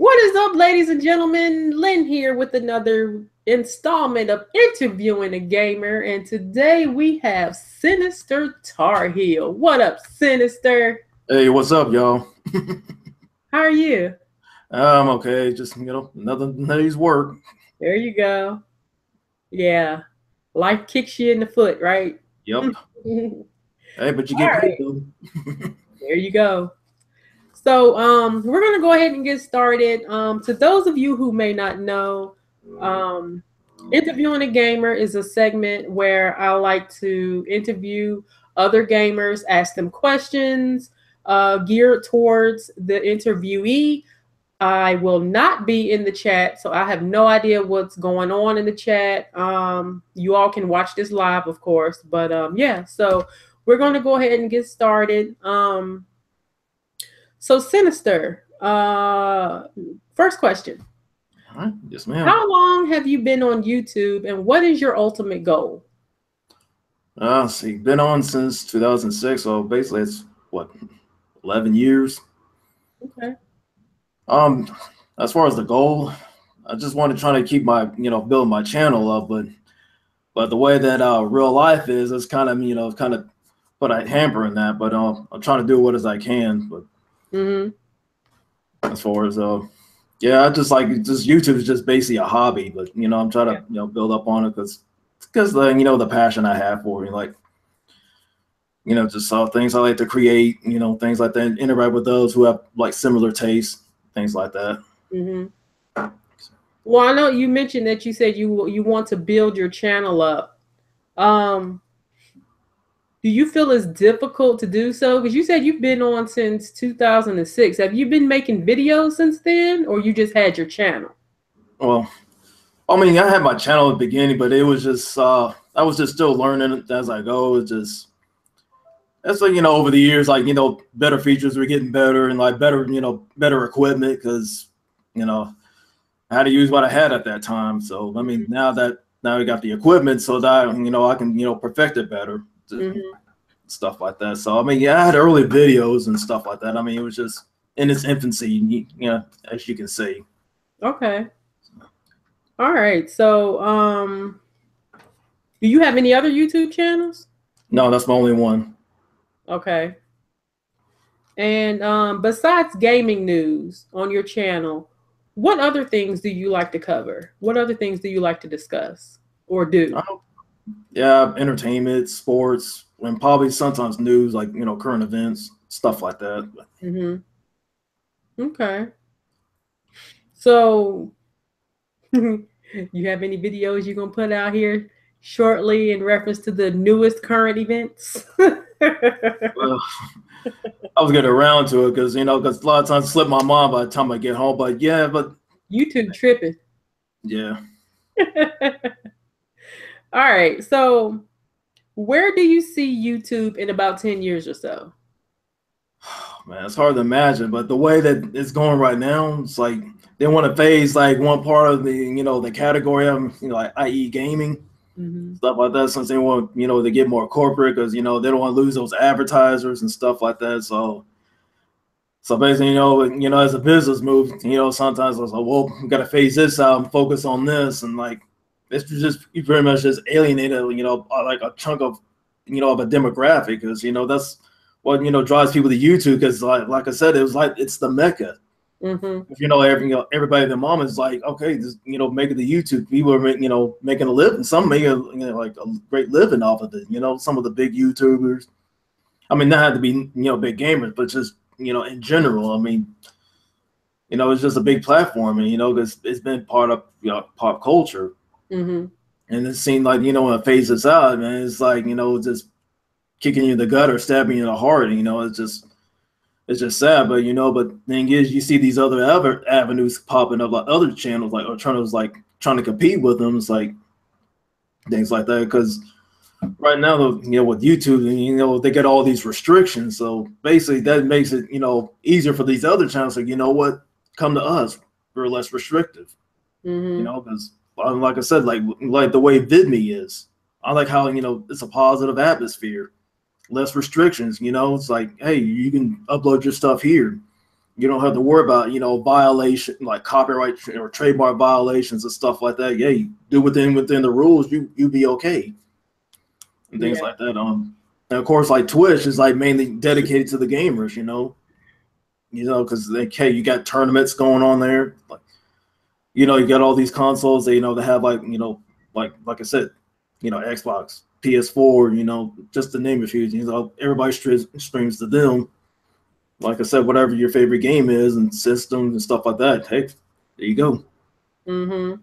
What is up, ladies and gentlemen? Lynn here with another installment of Interviewing a Gamer, and today we have Sinister Tarheel. What up, Sinister? Hey, what's up, y'all? How are you? I'm okay. Just another day's work. There you go. Yeah, life kicks you in the foot, right? Yep. All Hey, but you get paid right, though. there you go. So, we're gonna go ahead and get started. To those of you who may not know, um, Interviewing a Gamer is a segment where I like to interview other gamers, ask them questions geared towards the interviewee. I will not be in the chat, so I have no idea what's going on in the chat. You all can watch this live, of course, but yeah. So we're going to go ahead and get started. So Sinister, first question. All right. Yes, ma'am. How long have you been on YouTube, and what is your ultimate goal? See, been on since 2006, so basically it's what, 11 years. Okay. As far as the goal, I just want to try to keep my, build my channel up, but the way that real life is, it's kind of, kind of put a hamper in that. But I'm trying to do what as I can. But as far as yeah, I just YouTube is just basically a hobby, but I'm trying to build up on it because the passion I have for it, like just things I like to create, things like that, interact with those who have like similar tastes, things like that. Well, I know you mentioned that you said you want to build your channel up. Do you feel it's difficult to do so? Because you said you've been on since 2006. Have you been making videos since then, or you just had your channel? Well, I mean, I had my channel at the beginning, but it was just I was just still learning as I go. It's just like over the years, like better features were getting better and like better better equipment because I had to use what I had at that time. So I mean, now we got the equipment, so that I can perfect it better. Stuff like that. So I mean, yeah, I had early videos and stuff like that. I mean, it was just in its infancy, as you can see. Okay. All right. So, do you have any other YouTube channels? No, that's my only one. Okay. And besides gaming news on your channel, what other things do you like to cover? What other things do you like to discuss or do? Yeah, entertainment, sports, and probably sometimes news, like current events, stuff like that. Okay. So, you have any videos you're gonna put out here shortly in reference to the newest current events? Well, I was getting around to it because a lot of times I slip my mind by the time I get home. But yeah, but YouTube tripping. Yeah. All right. So, where do you see YouTube in about 10 years or so? Man, it's hard to imagine, but the way that it's going right now, it's like they want to phase like one part of the the category of like i.e. gaming, stuff like that, since they want to get more corporate because they don't want to lose those advertisers and stuff like that. So basically, as a business move, sometimes I was like, well, we got to phase this out and focus on this, and like it's just very much just alienated, like a chunk of of a demographic because that's what drives people to YouTube because like I said, it's the mecca. If everybody, their mom is like, okay, just making the YouTube, people are making a living, some making like a great living off of it. Some of the big YouTubers, I mean, not have to be big gamers, but just in general, I mean, it's just a big platform, and because it's been part of pop culture, and it seemed like when it phases out, man, it's like just kicking you in the gut or stabbing you in the heart. It's just sad. But but the thing is, you see these other avenues popping up, like other channels, like or trying to compete with them. It's like things like that. Because right now, with YouTube, they get all these restrictions. So basically, that makes it easier for these other channels. Like what, come to us. We're less restrictive. Because like I said, like the way VidMe is, I like how it's a positive atmosphere. Less restrictions, it's like, hey, you can upload your stuff here. You don't have to worry about, you know, violation like copyright or trademark violations and stuff like that. Yeah, you do within the rules, you be okay and things Yeah. like that. And of course, like Twitch is like mainly dedicated to the gamers, you know, because hey, you got tournaments going on there. Like, you know, you got all these consoles that, you know, they have like, you know, like I said, you know, Xbox, PS4, you know, just to name a few, you know, everybody streams to them. Like I said, whatever your favorite game is and systems and stuff like that, hey, there you go. Mm-hmm.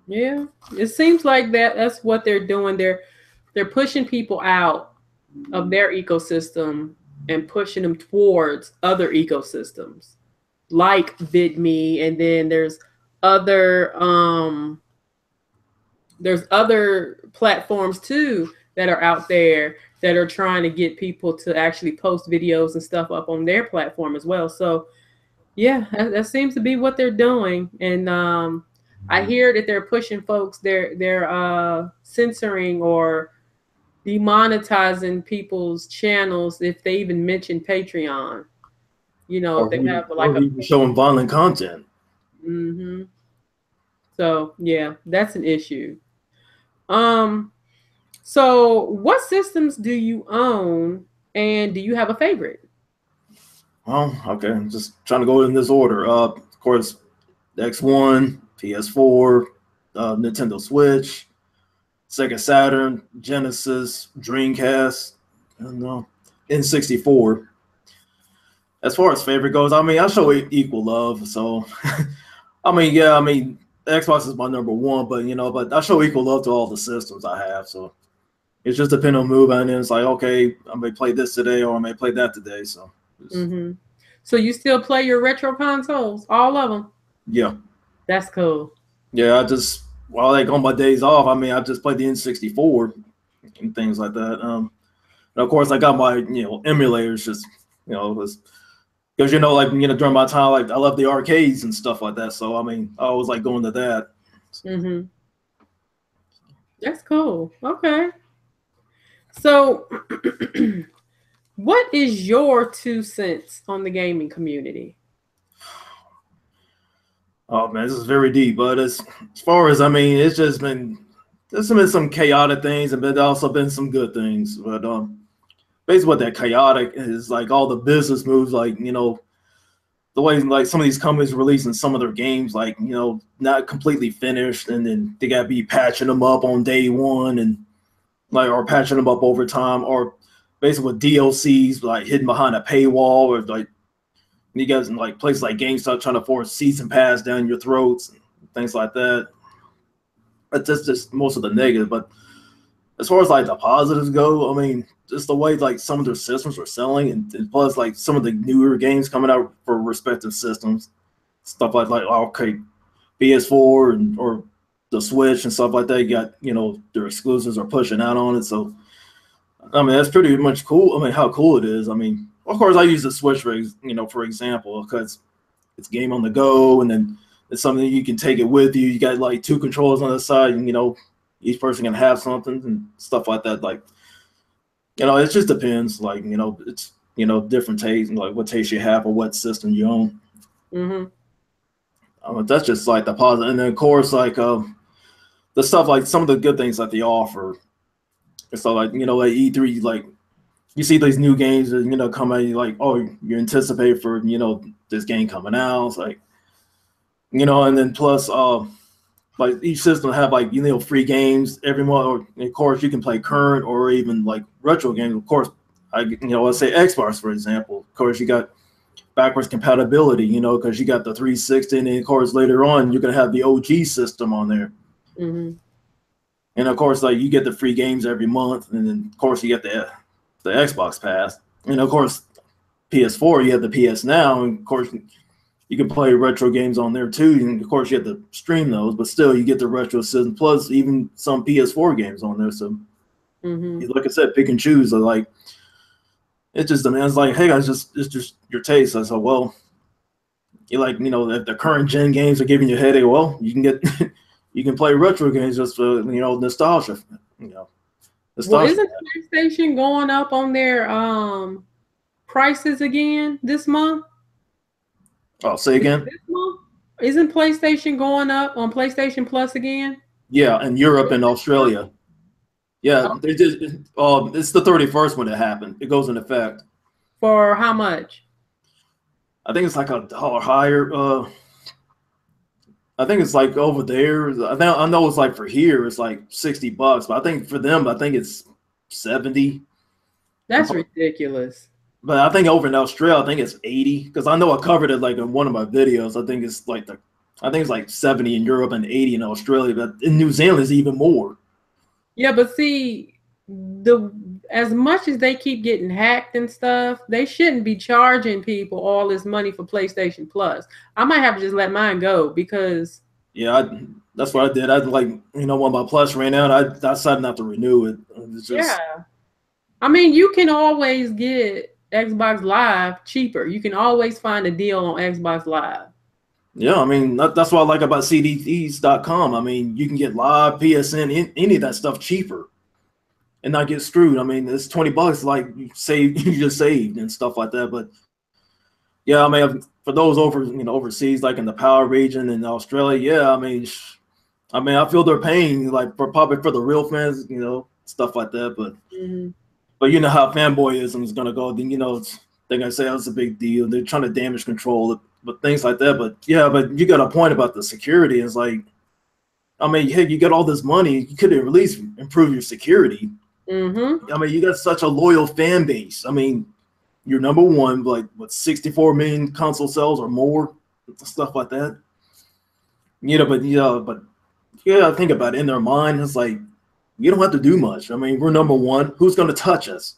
Yeah. It seems like that's what they're doing. They're pushing people out of their ecosystem and pushing them towards other ecosystems like VidMe, and then other there's other platforms too that are out there that are trying to get people to actually post videos and stuff up on their platform as well. So yeah, that seems to be what they're doing. And I hear that they're pushing folks, they're censoring or demonetizing people's channels if they even mention Patreon. You know, if they have like Or a even showing violent content. mm-hmm. So yeah, that's an issue. Um, so what systems do you own, and do you have a favorite? Oh, okay. Just trying to go in this order. Of course, X1, PS4, Nintendo Switch, Sega Saturn, Genesis, Dreamcast, and N64. As far as favorite goes, I mean, I show equal love. So, I mean, yeah, I mean, Xbox is my number one, but you know, but I show equal love to all the systems I have. So it's just depending on move, and it's like, okay, I may play this today or I may play that today. So, Mm-hmm. So you still play your retro consoles, all of them? yeah. That's cool. Yeah, I just while like on my days off, I mean, I just play the N64 and things like that. And of course, I got my emulators, just because like during my time, like I love the arcades and stuff like that. So I mean, I always like going to that. Mm-hmm. That's cool. Okay. So, what is your 2 cents on the gaming community? Oh man, this is very deep, but as far as I mean, it's just been there's been some chaotic things, and but also been some good things. But basically, what that chaotic is like all the business moves, like the way like some of these companies releasing some of their games, like not completely finished, and then they gotta be patching them up on day one, and like or patching them up over time, or basically with DLCs like hidden behind a paywall, or like you guys in like places like GameStop trying to force season pass down your throats and things like that. But that's just most of the negative. But as far as like the positives go, I mean, just the way like some of their systems are selling, and plus like some of the newer games coming out for respective systems, stuff like okay, PS4 or the Switch and stuff like that. You got their exclusives are pushing out on it, so I mean that's pretty much cool. I mean how cool it is. I mean, of course I use the Switch for example, because it's game on the go, and then it's something you can take it with you. You got like two controllers on the side, and each person can have something and stuff like that. Like it just depends. Like it's different taste, like what taste you have or what system you own. Mm-hmm. That's just like the positive, and then of course like the stuff like some of the good things that they offer. So like like E3, like you see these new games that come out, you like, oh, you anticipate for this game coming out. It's like and then plus like each system have like free games every month, or of course you can play current or even like retro games. Of course, let's say Xbox for example. Of course, you got backwards compatibility, because you got the 360, and then of course later on you're gonna have the OG system on there. Mm-hmm. And of course, like you get the free games every month, and then of course you get the Xbox Pass, and of course PS4 you have the PS Now, and of course you can play retro games on there too, and of course you have to stream those, but still you get the retro system plus even some PS4 games on there. So like I said, pick and choose. Like it just demands like, hey guys, it's just your taste. I said, well, you like if the current gen games are giving you a headache, well, you can get you can play retro games just for nostalgia. Well, Nostalgia. isn't PlayStation going up on their prices again this month? Oh, say again? This month? Isn't PlayStation going up on PlayStation Plus again? Yeah, in Europe and Australia. Yeah, they just it's the 31st when it happened. It goes in effect. For how much? I think it's like a higher. I think it's like over there. I know it's like for here it's like $60, but I think for them I think it's 70. That's ridiculous. But I think over in Australia I think it's 80 because I know I covered it like in one of my videos. I think it's like 70 in Europe and 80 in Australia, but in New Zealand it's even more. Yeah, but see, as much as they keep getting hacked and stuff, they shouldn't be charging people all this money for PlayStation Plus. I might have to just let mine go because that's what I did. I like when my Plus ran out, I decided not to renew it. It's just I mean, you can always get Xbox Live cheaper. You can always find a deal on Xbox Live. Yeah, I mean that's what I like about CDTs.com. I mean, you can get Live, PSN, any of that stuff cheaper, and not get screwed. I mean, it's $20, like you just saved and stuff like that. But yeah, I mean, for those overseas, like in the Power region in Australia, yeah, I mean, I feel their pain, like probably for the real fans, stuff like that. But you know how fanboyism is gonna go. Then they're gonna say it's a big deal. They're trying to damage control it, but things like that. But yeah, but you got a point about the security. It's like, I mean, hey, you got all this money, you could at least improve your security. I mean, you got such a loyal fan base. I mean, you're number one, like what 64 million console sales or more, stuff like that. But yeah, think about it. In their mind, it's like you don't have to do much. I mean, we're number one. Who's going to touch us?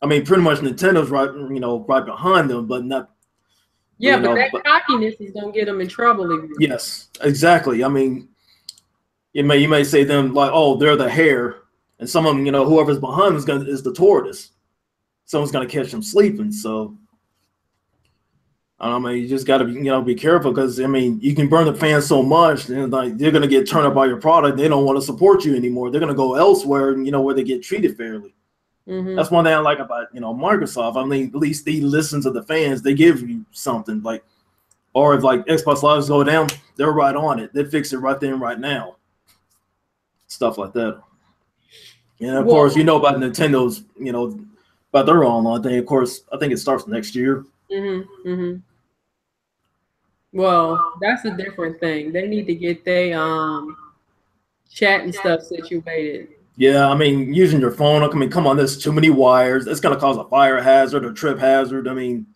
I mean, pretty much Nintendo's right behind them, but not. Yeah, but that cockiness is going to get them in trouble again. Yes, exactly. I mean, you may say them like, oh, they're the hare, and some of them, whoever's behind them is the tortoise. Someone's going to catch them sleeping. So, I mean, you just got to be careful because I mean, you can burn the fans so much, and like they're going to get turned up by your product. They don't want to support you anymore. They're going to go elsewhere, where they get treated fairly. That's one thing I like about Microsoft. I mean, at least they listen to the fans. They give you something like, or if like Xbox Lives go down, they're right on it. They fix it right then, right now. Stuff like that. And of course, about Nintendo's, about their online thing. Of course, I think it starts next year. Well, that's a different thing. They need to get their chat and stuff situated. Yeah, I mean, using your phone. I mean, come on, there's too many wires. It's gonna cause a fire hazard or trip hazard. I mean,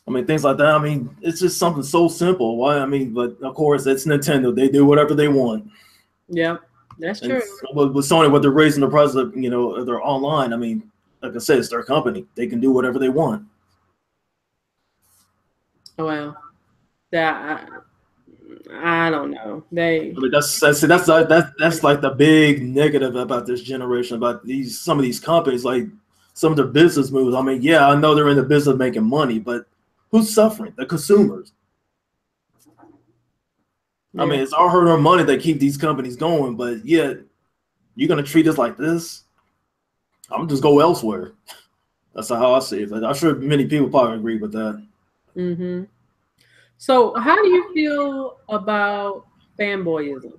things like that. I mean, it's just something so simple. Why? I mean, but of course, it's Nintendo. They do whatever they want. Yeah, that's true. With Sony, what they're raising the price of, their online. I mean, like I said, it's their company. They can do whatever they want. Well, that I don't know. I mean, that's like the big negative about this generation, about some of these companies, like some of their business moves. I mean, yeah, I know they're in the business of making money, but who's suffering? The consumers. Yeah. I mean, it's our hard-earned money that keep these companies going, but yet you're gonna treat us like this. I'm gonna just go elsewhere. That's how I see it. But I'm sure many people probably agree with that. So, how do you feel about fanboyism?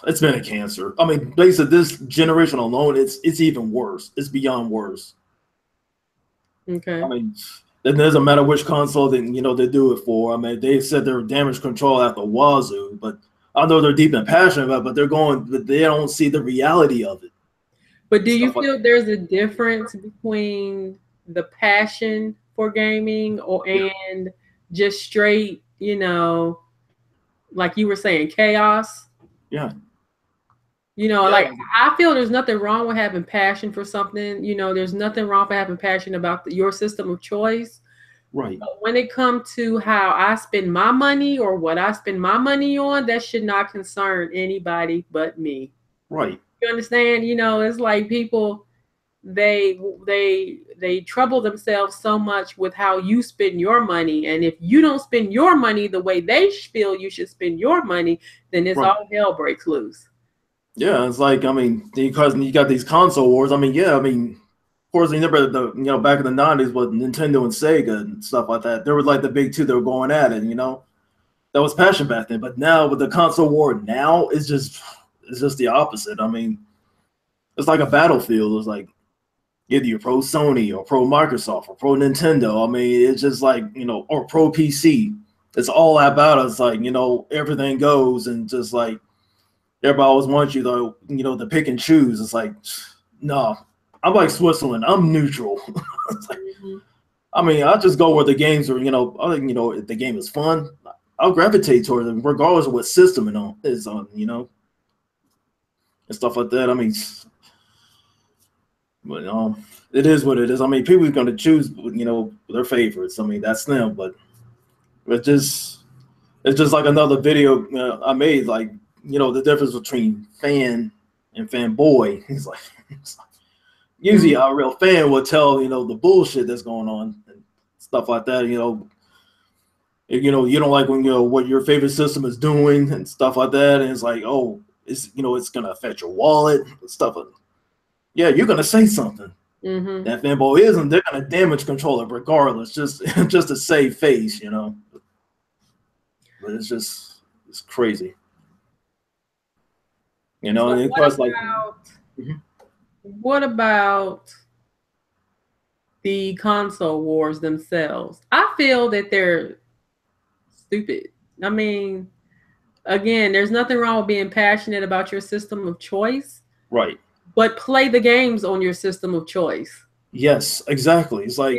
It's been a cancer. I mean, basically, this generation alone, it's even worse. It's beyond worse. Okay. I mean, it doesn't matter which console they do it for. I mean, they said they're damage control at the wazoo, but I know they're deep and passionate about it, but they don't see the reality of it. But do you feel there's a difference between the passion for gaming and just straight, like you were saying, chaos? Yeah. Like I feel there's nothing wrong with having passion for something. There's nothing wrong with having passion about your system of choice. Right. But when it comes to how I spend my money or what I spend my money on, that should not concern anybody but me. Right. You understand? It's like people, they trouble themselves so much with how you spend your money. And if you don't spend your money the way they feel you should spend your money, then it's all hell breaks loose. Yeah, it's like, I mean, because you got these console wars. I mean, yeah, I mean, course, you remember back in the 90s with Nintendo and Sega and stuff like that. There were like the big two that were going at it. That was passion back then. But now with the console war, now it's just the opposite. I mean, it's like a battlefield. It's like either you're pro Sony or pro Microsoft or pro Nintendo. I mean, it's just like or pro PC. It's all about us. Like everything goes, and just like everybody always wants you to pick and choose. It's like, no, I'm like Switzerland. I'm neutral. It's like, I mean, I just go where the games are. I think if the game is fun, I'll gravitate towards it, regardless of what system it is on. And stuff like that. I mean, but it is what it is. I mean, people are going to choose their favorites. I mean, that's them. But it's just like another video I made. Like the difference between fan and fanboy. It's like usually a real fan will tell the bullshit that's going on and stuff like that. You don't like when what your favorite system is doing and stuff like that, and it's like, oh, it's it's gonna affect your wallet and stuff. Yeah, you're gonna say something. That fanboy isn't. They're gonna damage control it regardless, just to save face, But it's crazy, So and of course, like, what about the console wars themselves? I feel that they're stupid. I mean, again, there's nothing wrong with being passionate about your system of choice. Right. But play the games on your system of choice. Yes, exactly. It's like,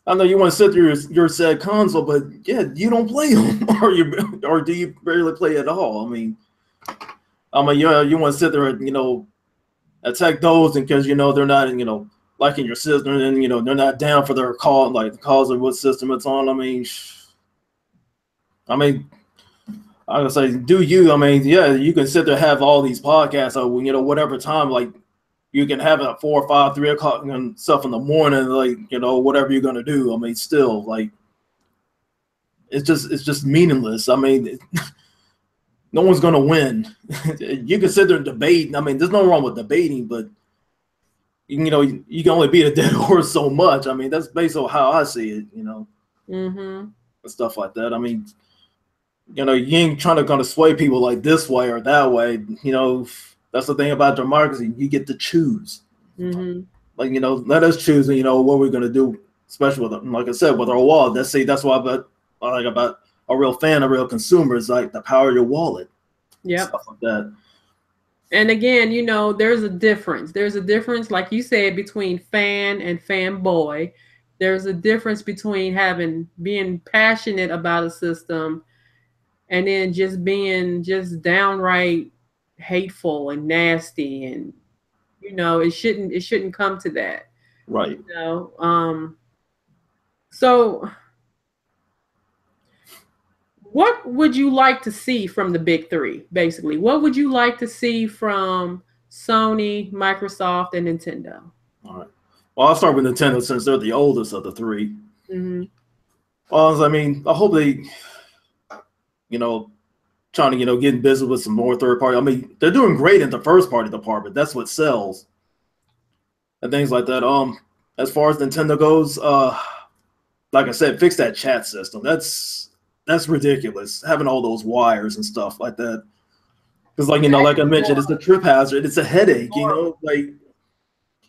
I know you want to sit through your said console, but yeah, you don't play them, or do you barely play at all? I mean, yeah, you want to sit there and attack those, and because they're not liking your system, and they're not down for their the calls of what system it's on. I mean, I would say, do you? I mean, yeah, you can sit there and have all these podcasts, or whatever time, like you can have it at 4 or 5, 3 o'clock and stuff in the morning, like whatever you're gonna do. I mean, still, like, it's just meaningless. I mean, no one's gonna win. You can sit there and debate. I mean, there's no wrong with debating, but you can only beat a dead horse so much. I mean, that's based on how I see it. And stuff like that. I mean, you ain't trying to sway people like this way or that way. That's the thing about democracy. You get to choose. Like, let us choose, what we're going to do, especially with, like I said, with our wallet. That's why I like about a real fan, a real consumer, is like the power of your wallet. Yeah. Stuff like that. And again, there's a difference. There's a difference, like you said, between fan and fanboy. There's a difference between being passionate about a system and then just being downright hateful and nasty, and it shouldn't come to that. Right. So what would you like to see from the big three, basically? What would you like to see from Sony, Microsoft, and Nintendo? All right. Well, I'll start with Nintendo since they're the oldest of the three. Well, I mean, I hope they trying to get in business with some more third party. I mean, they're doing great in the first party department. That's what sells and things like that. As far as Nintendo goes, like I said, fix that chat system. That's ridiculous, having all those wires and stuff like that. Because like like I mentioned, it's a trip hazard. It's a headache. Like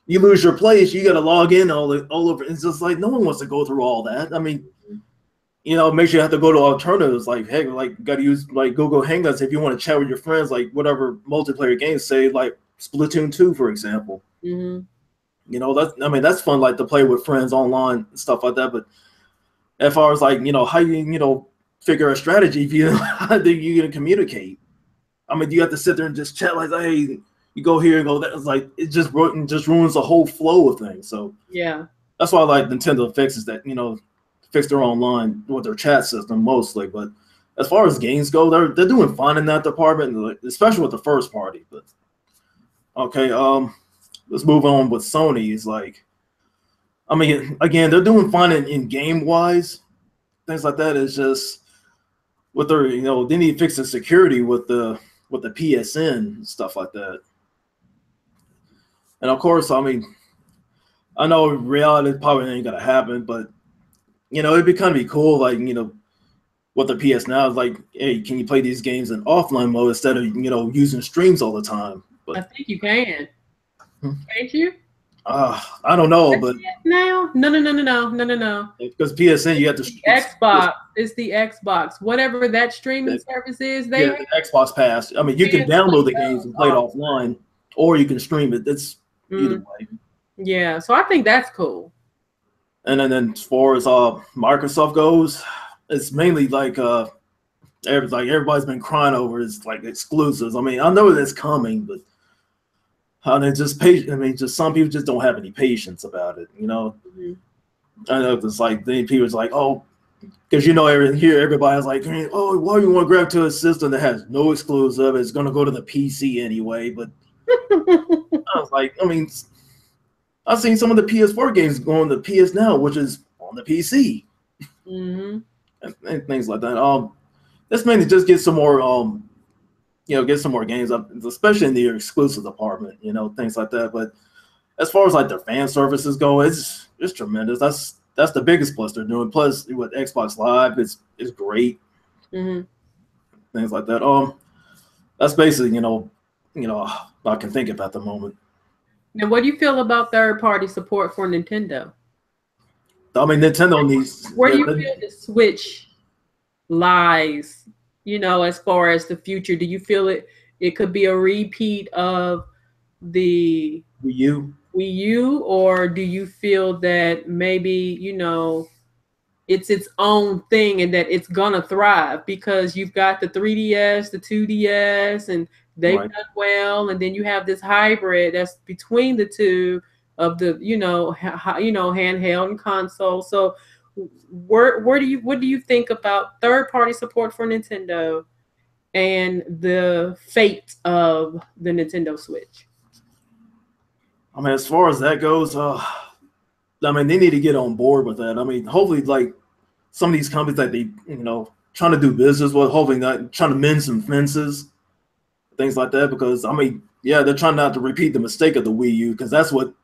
you lose your place, you got to log in all over. It's just like no one wants to go through all that. I mean, make sure you have to go to alternatives, like, hey, like, got to use like Google Hangouts if you want to chat with your friends, like whatever multiplayer games, say like Splatoon 2, for example. That's fun, like to play with friends online and stuff like that. But as far as like how you figure a strategy, if how are you gonna communicate? I mean, you have to sit there and just chat like, hey, you go here and go there. It's like it just ruins the whole flow of things. So yeah, that's why I like Nintendo fixes that. Fix their online with their chat system mostly. But as far as games go, they're doing fine in that department, especially with the first party. But okay, let's move on with Sony. Is like, I mean, again, they're doing fine in game wise, things like that. Is just with their they need to fix the security with the PSN and stuff like that. And of course, I mean, I know in reality probably ain't gonna happen, but it'd be kind of be cool, like what the PS Now is like. Hey, can you play these games in offline mode instead of using streams all the time? I But think you can. Can't you? I don't know, but Now? No. because PSN you have to The Xbox. It's the Xbox. Whatever that streaming the, service is, they yeah, have the Xbox Pass. I mean, you can can't play download the games those and play it off. offline, or you can stream it. It's either Mm, way. yeah, so I think that's cool. And then as far as Microsoft goes, it's mainly like everybody's been crying over is like exclusives. I mean, I know that's coming, but just patient. I mean, just some people just don't have any patience about it. Mm-hmm. I know it's like then people's like, oh, because everybody's like, oh, why do you want to grab to a system that has no exclusive? It's going to go to the PC anyway. But I was like, I mean, I've seen some of the PS4 games going to PS Now, which is on the PC, Mm-hmm. and things like that. This mainly just get some more, get some more games up, especially in the exclusive department, things like that. But as far as like their fan services go, it's tremendous. That's the biggest plus they're doing. Plus with Xbox Live, it's great. Mm-hmm. Things like that. That's basically I can think of at the moment. Now, what do you feel about third-party support for Nintendo? I mean, Nintendo needs. Where do you feel the Switch lies? As far as the future, do you feel it could be a repeat of the Wii U. Wii U, or do you feel that maybe it's its own thing and that it's gonna thrive because you've got the 3DS, the 2DS, and they've Right. done well, and then you have this hybrid that's between the two of the handheld and console. So what do you think about third party support for Nintendo and the fate of the Nintendo Switch? I mean, as far as that goes, I mean, they need to get on board with that. I mean, hopefully, like some of these companies that they, trying to do business with, hopefully not trying to mend some fences, things like that. Because I mean, yeah, they're trying not to repeat the mistake of the Wii U because that's what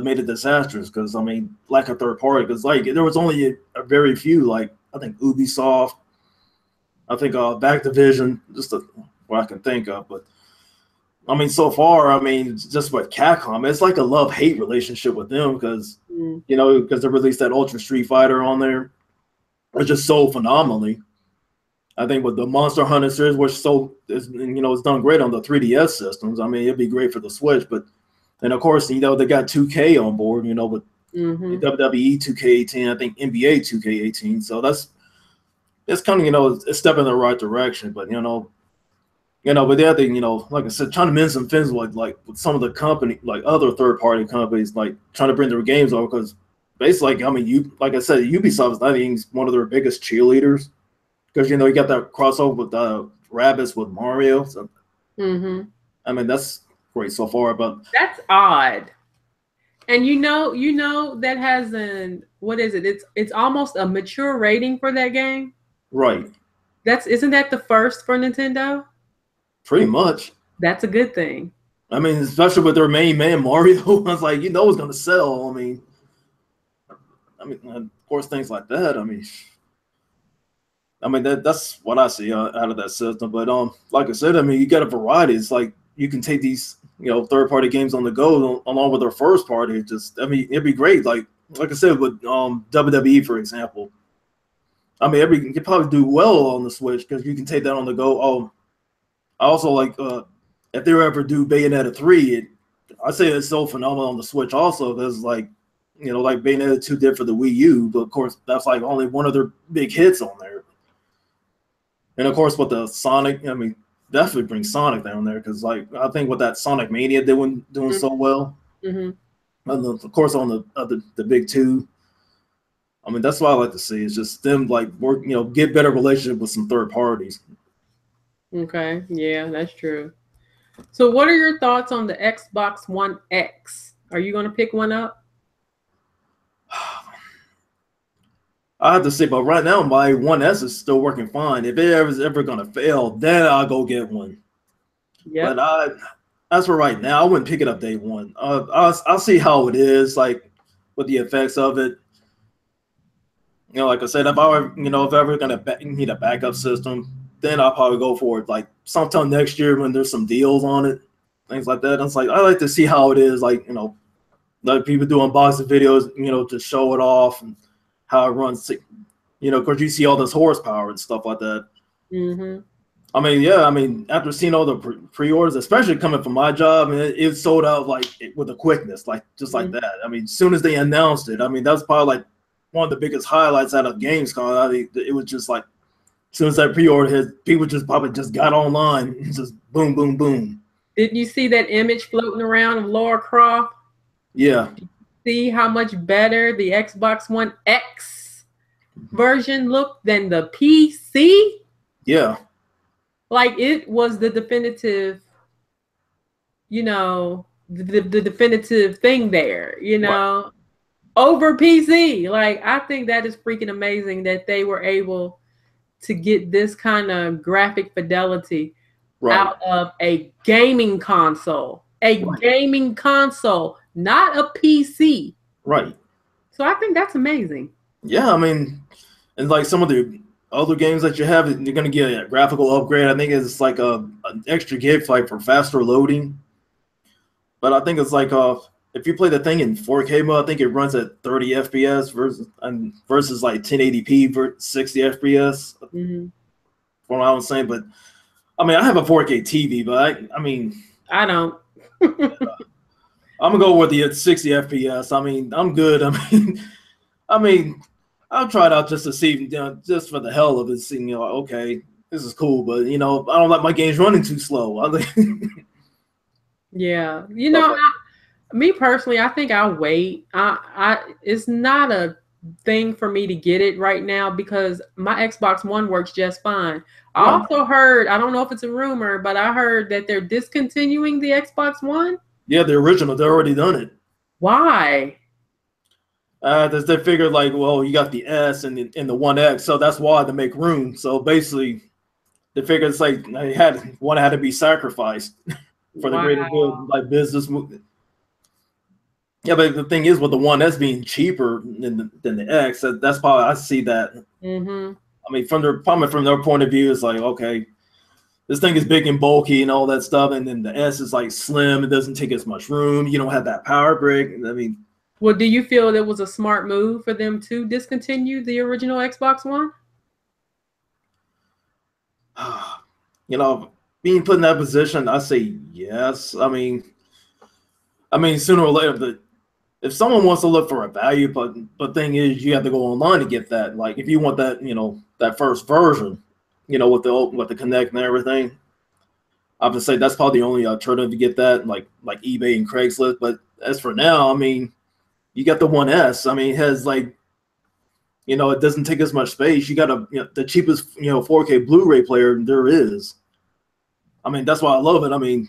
made it disastrous. Because I mean, lack of third party. Because like there was only a very few, like I think Ubisoft, I think Activision, just what I can think of, but. I mean, so far, I mean, just with Capcom, it's like a love-hate relationship with them because, because they released that Ultra Street Fighter on there, which just sold phenomenally. I think with the Monster Hunter series, which it's done great on the 3DS systems. I mean, it'd be great for the Switch, and of course, they got 2K on board, with WWE 2K18, I think NBA 2K18. So it's kind of, a step in the right direction, but but the other thing, like I said, trying to mend some fences like with some of the company, like other third party companies, like trying to bring their games over because basically, like, I mean, like I said, Ubisoft is I think one of their biggest cheerleaders because you got that crossover with Rabbids with Mario. So I mean, that's great so far, but that's odd. And that has what is it? It's almost a mature rating for that game. Right. Isn't that the first for Nintendo? Pretty much. That's a good thing. I mean, especially with their main man Mario, I was like, it's going to sell. I mean, of course, things like that. I mean that's what I see out of that system. But like I said, I mean, you got a variety. It's like you can take these third party games on the go along with their first party. I mean, it'd be great. Like I said with WWE for example. I mean, you could probably do well on the Switch because you can take that on the go. I also like if they ever do Bayonetta 3, I say it's so phenomenal on the Switch also because like like Bayonetta 2 did for the Wii U, but of course that's like only one of their big hits on there. And of course with the Sonic, I mean definitely bring Sonic down there because like I think with that Sonic Mania doing so well. And of course on the big two. I mean that's what I like to see. It's just them like work, get better relationship with some third parties. Okay, yeah, that's true. So what are your thoughts on the Xbox One X? Are you going to pick one up? I have to say, but right now my 1S is still working fine. If it ever going to fail, then I'll go get one. Yeah. But as for right now, I wouldn't pick it up day one. I'll see how it is. Like with the effects of it. You know, like I said, if I were, you know, if ever gonna need a backup system, then I'll probably go for it. Like sometime next year when there's some deals on it, things like that. It's like I like to see how it is. Like, you know, like people do unboxing videos, you know, to show it off and how it runs. You know, because you see all this horsepower and stuff like that. Mm-hmm. I mean, yeah, I mean, after seeing all the pre-orders, especially coming from my job, and it sold out like with a quickness, like just like that. I mean, as soon as they announced it, I mean, that's probably like one of the biggest highlights out of Gamescom. I mean, it was just like as soon as that pre-order hit, people just probably just got online and just boom, boom, boom. Didn't you see that image floating around of Lara Croft? Yeah. See how much better the Xbox One X version looked than the PC? Yeah. Like it was the definitive, you know, the definitive thing there, you know, right, over PC. Like I think that is freaking amazing that they were able to get this kind of graphic fidelity out of a gaming console. Gaming console, not a PC. Right. So I think that's amazing. Yeah, I mean, and like some of the other games that you have, you're going to get a graphical upgrade. I think it's like an extra gig like for faster loading. But I think it's like if you play the thing in 4K mode, I think it runs at 30 FPS versus like 1080p versus 60 FPS. Mm-hmm. From what I was saying, but I mean, I have a 4K TV, but I mean, I don't. I'm gonna go with the 60 FPS. I mean, I'm good. I mean, I'll try it out just to see, you know, just for the hell of it. Seeing, you know, okay, this is cool, but you know, I don't like my games running too slow. Yeah, you know, me personally, I think I'll wait. It's not a thing for me to get it right now because my Xbox One works just fine. I also heard, I don't know if it's a rumor, but I heard that they're discontinuing the Xbox One. Yeah, the original, they're already done it. Why? They figured like, well, you got the S and the One X, so that's why to make room. So basically, they figured it's like one had to be sacrificed for the greater good, like business movement. Yeah, but the thing is, with the One S being cheaper than the X, that's probably I see that. Mm-hmm. I mean, from their point of view, it's like, okay, this thing is big and bulky and all that stuff, and then the S is like slim. It doesn't take as much room. You don't have that power brick. I mean, well, do you feel it was a smart move for them to discontinue the original Xbox One? You know, being put in that position, I say yes. I mean, sooner or later, if someone wants to look for a value, but thing is, you have to go online to get that. Like, if you want that, you know, that first version, you know, with the Connect and everything, I would say that's probably the only alternative to get that, like eBay and Craigslist. But as for now, I mean, you got the One S. I mean, it has like, you know, it doesn't take as much space. You got the cheapest, you know, 4K Blu-ray player there is. I mean, that's why I love it. I mean,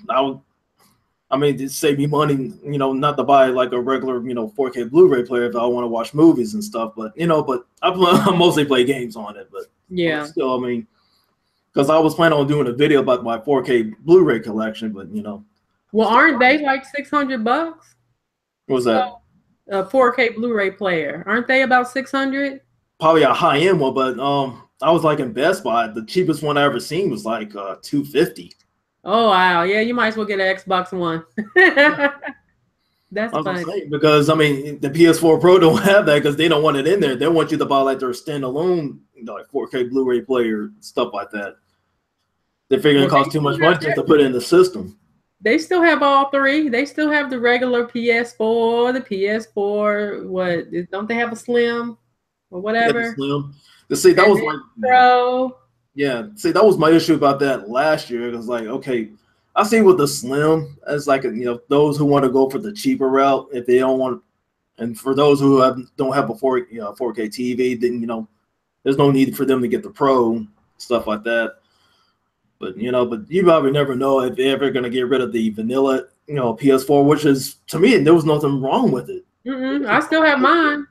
it saved me money, you know, not to buy like a regular, you know, 4K Blu-ray player if I want to watch movies and stuff. But you know, I mostly play games on it. But yeah, still, I mean, because I was planning on doing a video about my 4K Blu-ray collection, but you know, well, aren't they like $600? What was that? A 4K Blu-ray player, aren't they about 600? Probably a high-end one, but I was like in Best Buy. The cheapest one I ever seen was like $250. Oh wow, yeah, you might as well get an Xbox One. That's funny. Because I mean, the PS4 Pro don't have that because they don't want it in there. They want you to buy like their standalone, you know, like 4K Blu-ray player, stuff like that. They figure it costs too much money just to put it in the system. They still have all three. They still have the regular PS4, the PS4. What don't they have a Slim or whatever? Yeah, Slim. See, that was like Pro. Yeah, see, that was my issue about that last year. It was like, okay, I see with the Slim as like, you know, those who want to go for the cheaper route, if they don't want, and for those who don't have a 4K TV, then, you know, there's no need for them to get the Pro, stuff like that. But, you know, you probably never know if they're ever going to get rid of the vanilla, you know, PS4, which is, to me, there was nothing wrong with it. I still have mine.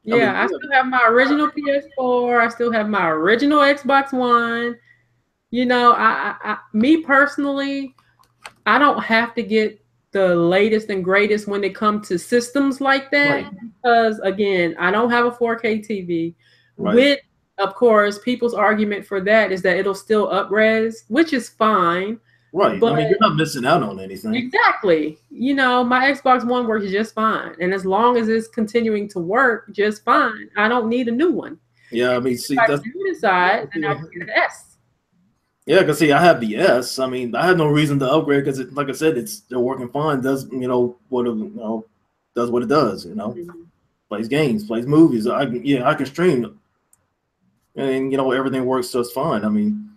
Yeah, I still have my original PS4. I still have my original Xbox One. You know, me personally, I don't have to get the latest and greatest when it comes to systems like that. Right. Because again, I don't have a 4K TV. Right. With, of course, people's argument for that is that it'll still up-res, which is fine. Right. I But mean, you're not missing out on anything. exactly, my Xbox One works just fine, and as long as it's continuing to work just fine, I don't need a new one. Yeah, I mean, If see, I that's do decide, then I can get an S. yeah, because see, I have the S. I mean, I have no reason to upgrade because, like I said, it's still working fine. Does what does what it does. Mm-hmm. Plays games, plays movies. I can stream, and everything works just fine. I mean,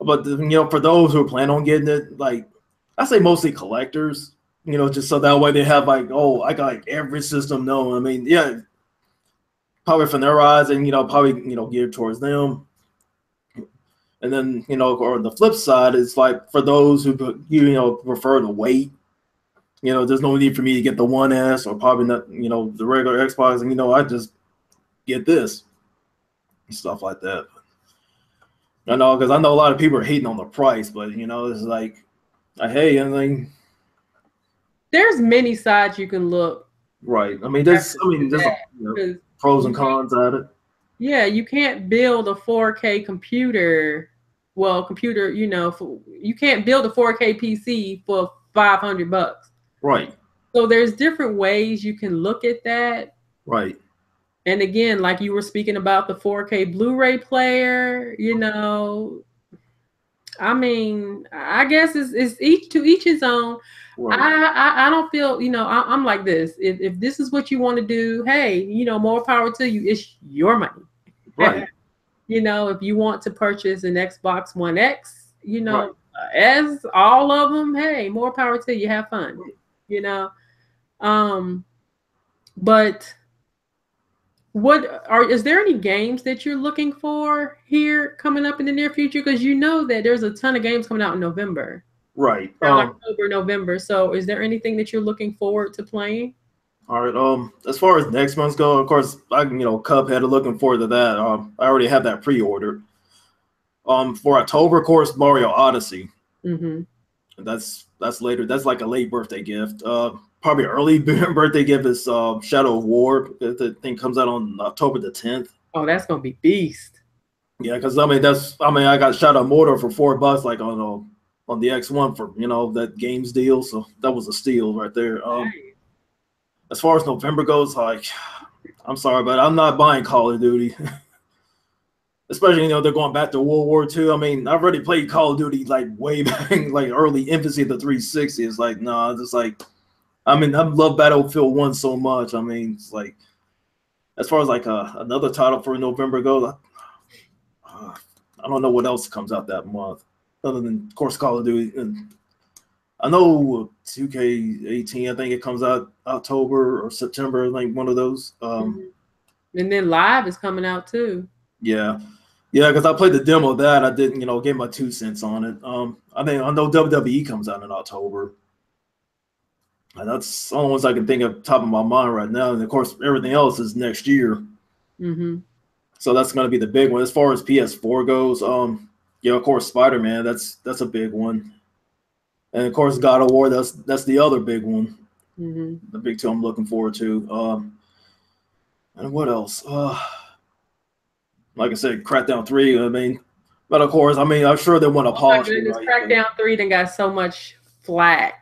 but for those who plan on getting it, like I say, mostly collectors. Just so that way they have like, oh, I got like every system known. I mean, yeah, probably from their eyes, and probably geared towards them. And then, or the flip side is like for those who prefer to wait, there's no need for me to get the One S or probably not, the regular Xbox, and I just get this and stuff like that. I know, because I know a lot of people are hating on the price, but it's like, hey, I mean, There's many sides you can look. right. I mean, there's pros and cons at it. Yeah, you can't build a 4K computer. Well, computer, you can't build a 4K PC for $500. Right. So there's different ways you can look at that. Right. And again, like you were speaking about the 4K Blu-ray player, I mean, I guess it's each to each his own. Right. I don't feel, I'm like this. If this is what you want to do, hey, more power to you. It's your money. Right. If you want to purchase an Xbox One X, right. As all of them, hey, more power to you. Have fun. But is there any games that you're looking for here coming up in the near future? Because that there's a ton of games coming out in November. Right. October, November. So is there anything that you're looking forward to playing? All right. As far as next month's go, of course, Cuphead. Looking forward to that. I already have that pre-ordered. For October, of course, Mario Odyssey. Mm-hmm. That's later. That's like a late birthday gift. Probably early birthday gift is Shadow of War. The thing comes out on October the 10th. Oh, that's gonna be beast. Yeah, because I got Shadow of Mordor for $4, like on the X1 for that games deal. So that was a steal right there. Nice. As far as November goes, like, I'm sorry, but I'm not buying Call of Duty. Especially, they're going back to World War II. I mean, I've already played Call of Duty like way back, like early infancy of the 360. It's like, no, it's just like, I mean, I love Battlefield 1 so much. I mean, it's like, as far as like another title for November goes, I don't know what else comes out that month, other than, of course, Call of Duty. And I know 2K18, I think it comes out October or September, like one of those. And then Live is coming out too. Yeah, because I played the demo of that. I didn't, get my 2 cents on it. I know WWE comes out in October. And that's the only ones I can think of top of my mind right now. And of course, everything else is next year. Mm-hmm. So that's going to be the big one. As far as PS4 goes, of course, Spider-Man, that's a big one. And of course, God of War, that's the other big one. Mm-hmm. The big two I'm looking forward to. And what else? Like I said, Crackdown 3. I mean, but of course, I'm sure they want to polish it. Right? Crackdown 3 then got so much flack.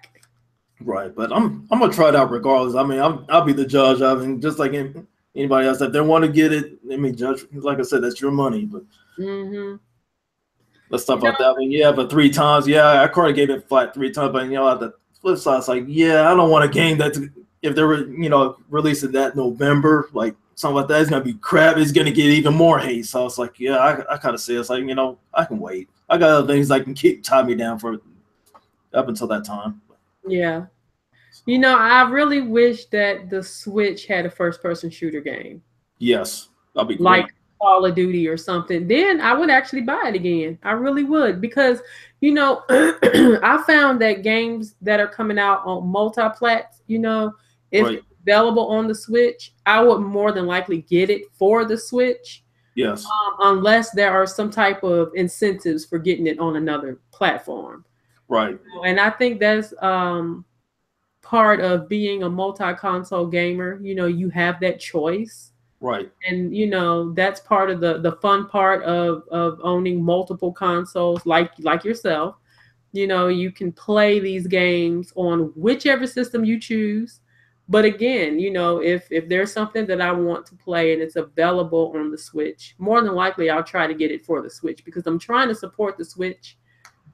Right, but I'm gonna try it out regardless. I mean, I'll be the judge. I mean, just like anybody else, if they want to get it, judge. Like I said, that's your money. But let's talk about that. But but 3 times, I already gave it flat 3 times. But at the flip side, it's like, I don't want a game that if they were releasing that November, like something like that, it's gonna be crap. It's gonna get even more hate. So it's like, I kind of say it's like, I can wait. I got other things that can tie me down for up until that time. Yeah. I really wish that the Switch had a first-person shooter game. Yes, that'd be great. Like Call of Duty or something. Then I would actually buy it again. I really would. Because, I found that games that are coming out on multi-plats, if it's available on the Switch, I would more than likely get it for the Switch. Yes. Unless there are some type of incentives for getting it on another platform. Right. And I think that's part of being a multi-console gamer. You know, you have that choice. Right. And you know, that's part of the fun part of owning multiple consoles like yourself. You know, you can play these games on whichever system you choose. But again, you know, if there's something that I want to play and it's available on the Switch, more than likely I'll try to get it for the Switch because I'm trying to support the Switch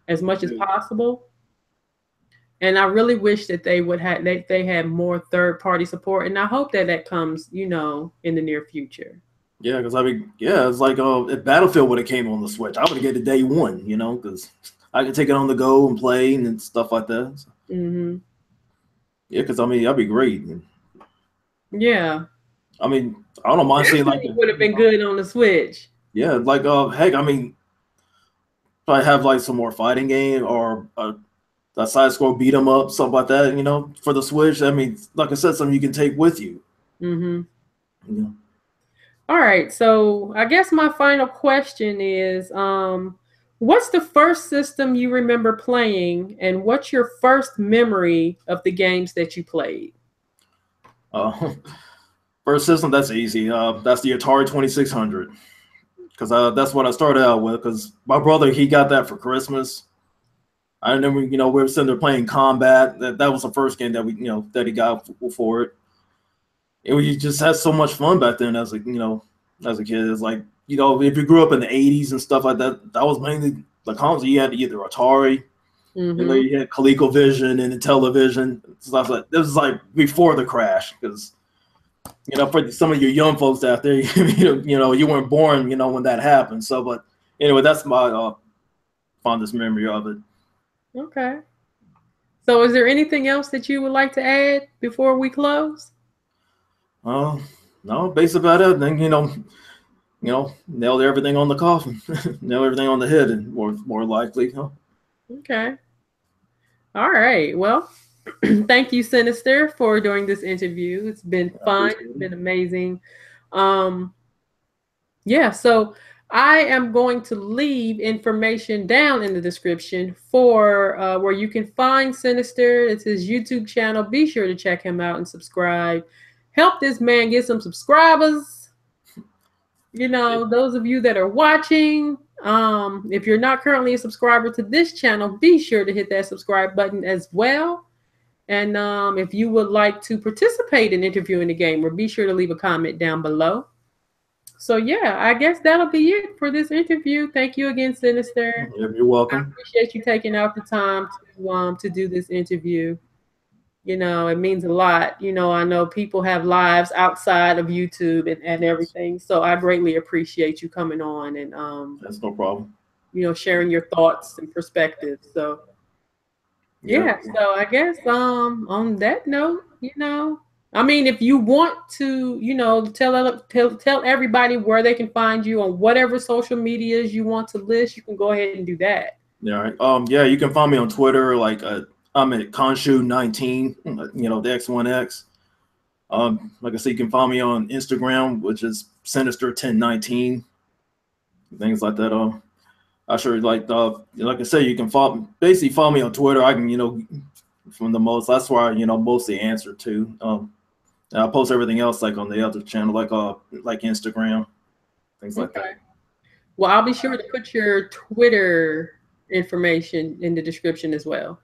as much as possible. And I really wish that they had more third party support, and I hope that that comes, you know, in the near future. Yeah, because I mean, yeah, it's like if Battlefield would have came on the Switch, I would have get it day one, you know, because I could take it on the go and play and stuff like that. So, yeah, because I mean, that'd be great. Yeah. I mean, I don't mind seeing like It would have been good on the Switch. yeah, like heck, I mean, if I have like some more fighting game or a side scroll beat 'em up, something like that, you know, for the Switch. I mean, like I said, something you can take with you. Yeah. All right, so I guess my final question is, what's the first system you remember playing, and what's your first memory of the games that you played? First system, that's easy. That's the Atari 2600 because that's what I started out with. Because my brother, he got that for Christmas. I remember, you know, we were sitting there playing Combat. That was the first game that we, you know, that he got for it. And we just had so much fun back then as a, you know, as a kid. It's like, you know, if you grew up in the 80s and stuff like that, that was mainly the console. You had either Atari, you know, you had ColecoVision and the television. Stuff like this was like before the crash, because you know, for some of you young folks out there, you know, you weren't born, you know, when that happened. So, but anyway, that's my fondest memory of it. Okay. So is there anything else that you would like to add before we close? No, based about it, then you know, nailed everything on the coffin, nailed everything on the head, and more likely, huh? Okay. All right. Well, thank you, Sinister, for doing this interview. It's been fun. It's been amazing. Yeah, so I am going to leave information down in the description for where you can find Sinister. It's his YouTube channel. Be sure to check him out and subscribe. Help this man get some subscribers. You know, those of you that are watching, if you're not currently a subscriber to this channel, be sure to hit that subscribe button as well. And if you would like to participate in interviewing the gamer, be sure to leave a comment down below. So yeah, I guess that'll be it for this interview. Thank you again, Sinister. You're welcome. I appreciate you taking out the time to do this interview. You know, it means a lot. You know, I know people have lives outside of YouTube and everything. So I greatly appreciate you coming on and that's no problem. You know, sharing your thoughts and perspectives. So yeah, so I guess on that note, you know, I mean, if you want to, you know, tell everybody where they can find you on whatever social medias you want to list, you can go ahead and do that. Yeah. Yeah, you can find me on Twitter. Like I'm at Konshu19. You know, the X1X. Like I said, you can find me on Instagram, which is Sinister1019. Things like that. I sure like I said, you can basically follow me on Twitter. I can, you know, from the most. That's where I, you know, mostly answer to. And I post everything else like on the other channel, like Instagram, things like that. Well, I'll be sure to put your Twitter information in the description as well.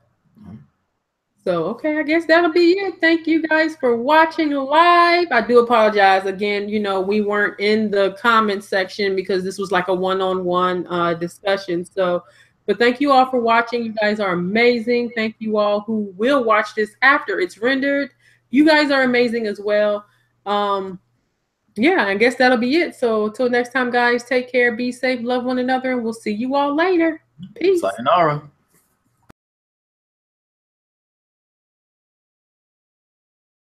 So, okay, I guess that'll be it. Thank you guys for watching live. I do apologize again. You know, we weren't in the comment section because this was like a one-on-one discussion. So, but thank you all for watching. You guys are amazing. Thank you all who will watch this after it's rendered. You guys are amazing as well. Yeah, I guess that'll be it. So until next time, guys, take care, be safe, love one another, and we'll see you all later. Peace. Sayonara.